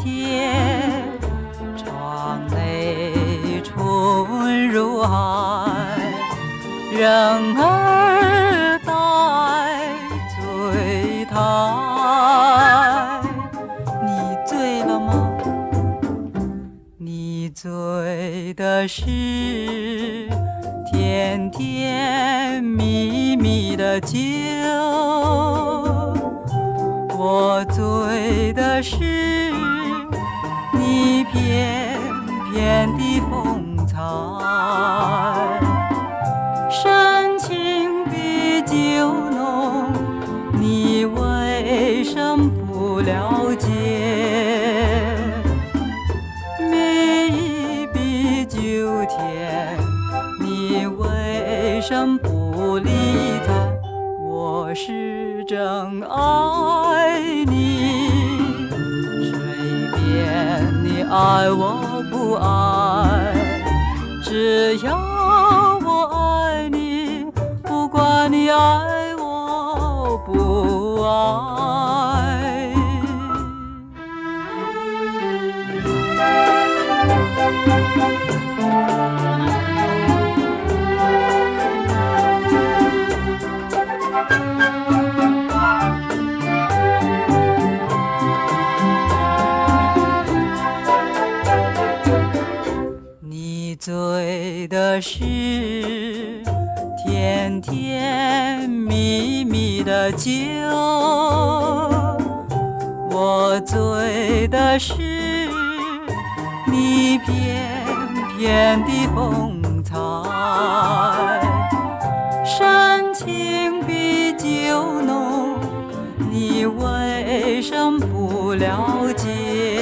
天，窗内春如海，人儿待醉台。你醉了吗？你醉的是甜甜蜜蜜的酒，我醉的是你翩翩的风采。深情比酒浓，你为什么不了解？蜜意比酒甜，你为什么不理睬？我是真爱你，随便你爱我不爱，只要我爱你，不管你爱我不爱。你醉的是甜甜蜜蜜的酒，我醉的是你翩翩的风采。深情比酒浓，你为什么不了解？